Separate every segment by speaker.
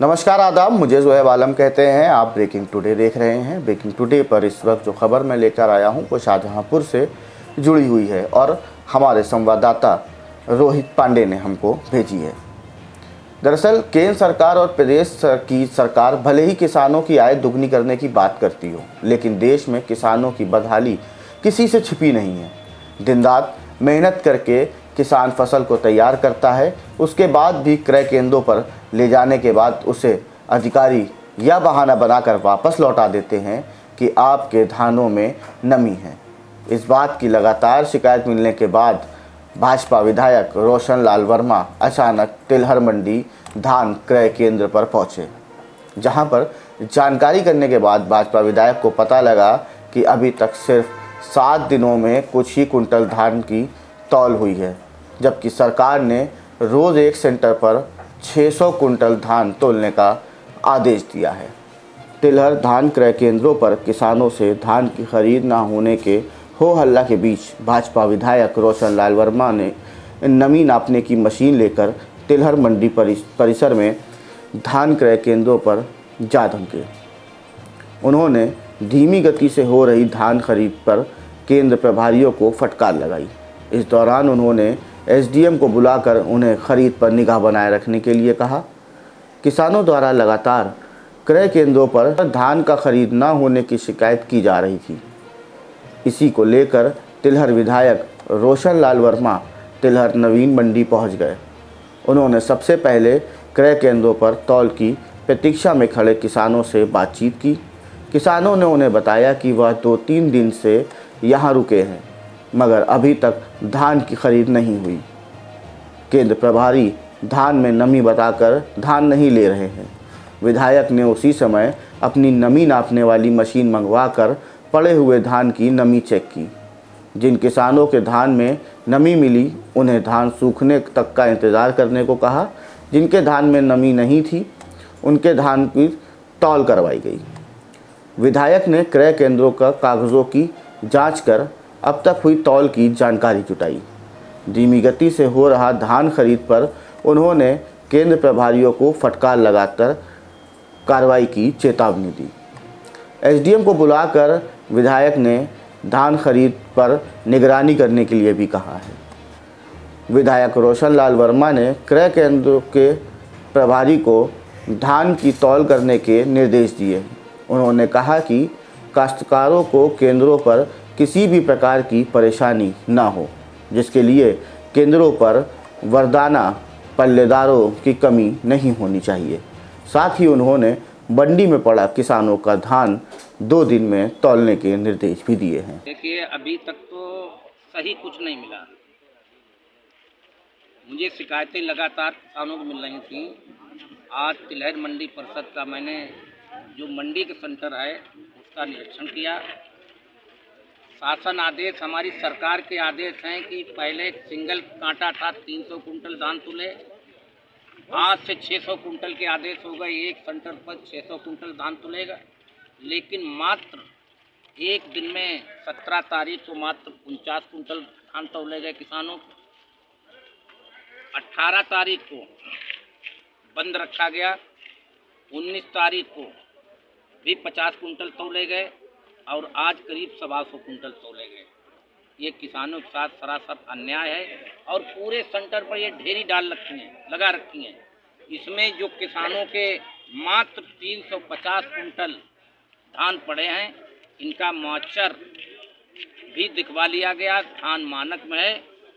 Speaker 1: नमस्कार आदाब, मुझे ज़ोहैब आलम कहते हैं। आप ब्रेकिंग टुडे देख रहे हैं। ब्रेकिंग टुडे पर इस वक्त जो खबर मैं लेकर आया हूं वो शाहजहांपुर से जुड़ी हुई है और हमारे संवाददाता रोहित पांडे ने हमको भेजी है। दरअसल केंद्र सरकार और प्रदेश की सरकार भले ही किसानों की आय दुगनी करने की बात करती हो, लेकिन देश में किसानों की बदहाली किसी से छिपी नहीं है। दिन रात मेहनत करके किसान फसल को तैयार करता है, उसके बाद भी क्रय केंद्रों पर ले जाने के बाद उसे अधिकारी यह बहाना बनाकर वापस लौटा देते हैं कि आपके धानों में नमी है। इस बात की लगातार शिकायत मिलने के बाद भाजपा विधायक रोशन लाल वर्मा अचानक तिलहर मंडी धान क्रय केंद्र पर पहुंचे, जहां पर जानकारी करने के बाद भाजपा विधायक को पता लगा कि अभी तक सिर्फ 7 दिनों में कुछ ही कुंटल धान की तौल हुई है, जबकि सरकार ने रोज़ एक सेंटर पर 600 कुंटल धान तोलने का आदेश दिया है। तिलहर धान क्रय केंद्रों पर किसानों से धान की खरीद न होने के हो हल्ला के बीच भाजपा विधायक रोशन लाल वर्मा ने नमी नापने की मशीन लेकर तिलहर मंडी परिसर में धान क्रय केंद्रों पर जा धमके। उन्होंने धीमी गति से हो रही धान खरीद पर केंद्र प्रभारियों को फटकार लगाई। इस दौरान उन्होंने एसडीएम को बुलाकर उन्हें खरीद पर निगाह बनाए रखने के लिए कहा। किसानों द्वारा लगातार क्रय केंद्रों पर धान का खरीद न होने की शिकायत की जा रही थी। इसी को लेकर तिलहर विधायक रोशन लाल वर्मा तिलहर नवीन मंडी पहुंच गए। उन्होंने सबसे पहले क्रय केंद्रों पर तौल की प्रतीक्षा में खड़े किसानों से बातचीत की। किसानों ने उन्हें बताया कि वह 2-3 दिन से यहाँ रुके हैं, मगर अभी तक धान की खरीद नहीं हुई। केंद्र प्रभारी धान में नमी बताकर धान नहीं ले रहे हैं। विधायक ने उसी समय अपनी नमी नापने वाली मशीन मंगवाकर पड़े हुए धान की नमी चेक की। जिन किसानों के धान में नमी मिली उन्हें धान सूखने तक का इंतज़ार करने को कहा। जिनके धान में नमी नहीं थी उनके धान की तौल करवाई गई। विधायक ने क्रय केंद्रों का कागज़ों की जांच कर अब तक हुई तौल की जानकारी जुटाई। धीमी गति से हो रहा धान खरीद पर उन्होंने केंद्र प्रभारियों को फटकार लगाकर कार्रवाई की चेतावनी दी। एसडीएम को बुलाकर विधायक ने धान खरीद पर निगरानी करने के लिए भी कहा है। विधायक रोशन लाल वर्मा ने क्रय केंद्रों के प्रभारी को धान की तौल करने के निर्देश दिए। उन्होंने कहा कि काश्तकारों को केंद्रों पर किसी भी प्रकार की परेशानी न हो, जिसके लिए केंद्रों पर वरदाना पल्लेदारों की कमी नहीं होनी चाहिए। साथ ही उन्होंने मंडी में पड़ा किसानों का धान 2 दिन में तौलने के निर्देश भी दिए हैं।
Speaker 2: देखिए, अभी तक तो सही कुछ नहीं मिला। मुझे शिकायतें लगातार किसानों को मिल रही थी। आज तिलहर मंडी परिषद का मैंने जो मंडी के सेंटर है उसका निरीक्षण किया। शासन आदेश, हमारी सरकार के आदेश हैं कि पहले सिंगल कांटा था 300 कुंटल धान तुले, आज से 600 कुंटल के आदेश हो गए। एक सेंटर पर 600 कुंटल धान तुलेगा, लेकिन मात्र एक दिन में 17 तारीख को मात्र 49 कुंटल धान तौले गए किसानों को। 18 तारीख को बंद रखा गया। 19 तारीख को भी 50 कुंटल तौले गए और आज करीब 125 कुंटल तौले गए। ये किसानों के साथ सरासर अन्याय है और पूरे सेंटर पर ये ढेरी लगा रखी हैं। इसमें जो किसानों के मात्र 350 कुंटल धान पड़े हैं, इनका मौचर भी दिखवा लिया गया। धान मानक में है।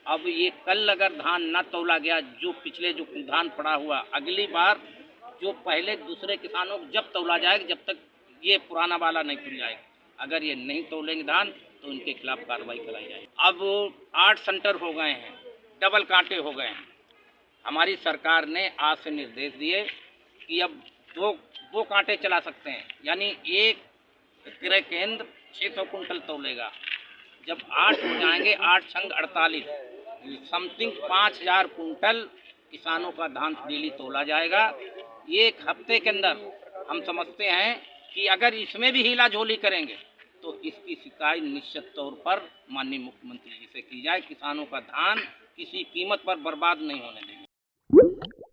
Speaker 2: अब ये कल अगर धान न तौला गया, जो पिछले जो धान पड़ा हुआ, अगली बार जो पहले दूसरे किसानों को जब तौला जाएगा, जब तक ये पुराना वाला नहीं खुल जाएगा। अगर ये नहीं तौलेंगे धान तो इनके खिलाफ कार्रवाई कराई जाएगी। अब 8 सेंटर हो गए हैं, डबल कांटे हो गए हैं। हमारी सरकार ने आज से निर्देश दिए कि अब दो कांटे चला सकते हैं, यानी एक क्रय केंद्र 600 कुंटल तौलेगा। जब 8 हो जाएंगे, 8 संग 48, समथिंग 5000 कुंटल किसानों का धान डेली तौला जाएगा। एक हफ्ते के अंदर हम समझते हैं कि अगर इसमें भी हीला झोली करेंगे तो इसकी शिकायत निश्चित तौर पर माननीय मुख्यमंत्री जी से की जाए। किसानों का धान किसी कीमत पर बर्बाद नहीं होने देंगे।